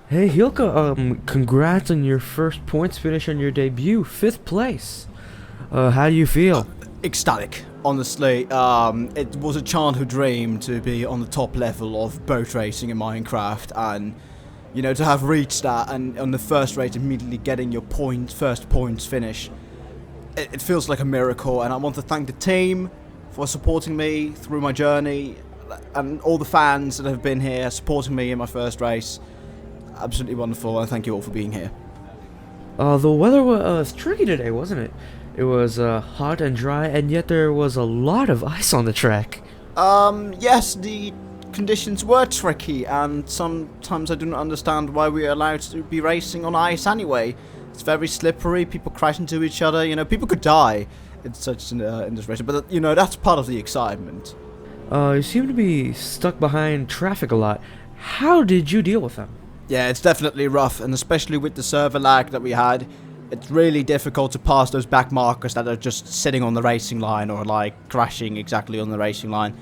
Hey Hielkuh, congrats on your first points finish on your debut, 5th place. How do you feel? Ecstatic, honestly. It was a childhood dream to be on the top level of boat racing in Minecraft, and to have reached that, and on the first race immediately getting your first points finish. It feels like a miracle, and I want to thank the team for supporting me through my journey, and all the fans that have been here supporting me in my first race. Absolutely wonderful, and thank you all for being here. The weather was tricky today, wasn't it? It was hot and dry, and yet there was a lot of ice on the track. Yes, the conditions were tricky, and sometimes I do not understand why we are allowed to be racing on ice anyway. It's very slippery, people crash into each other, people could die in this race, but, that's part of the excitement. You seem to be stuck behind traffic a lot. How did you deal with them? Yeah, it's definitely rough, and especially with the server lag that we had, it's really difficult to pass those back markers that are just sitting on the racing line or like crashing exactly on the racing line.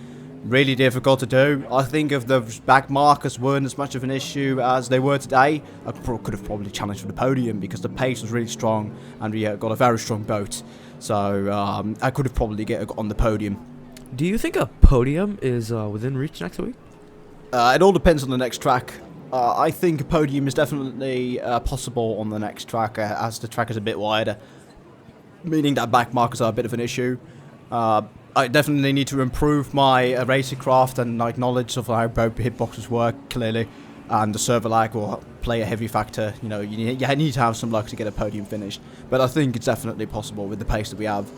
Really difficult to do. I think if those back markers weren't as much of an issue as they were today, I could have probably challenged for the podium because the pace was really strong and we got a very strong boat. So I could have probably got on the podium. Do you think a podium is within reach next week? It all depends on the next track. I think a podium is definitely possible on the next track, as the track is a bit wider, meaning that back markers are a bit of an issue. I definitely need to improve my racing craft and knowledge of how both hitboxes work, clearly, and the server lag will play a heavy factor. You need to have some luck to get a podium finished, but I think it's definitely possible with the pace that we have.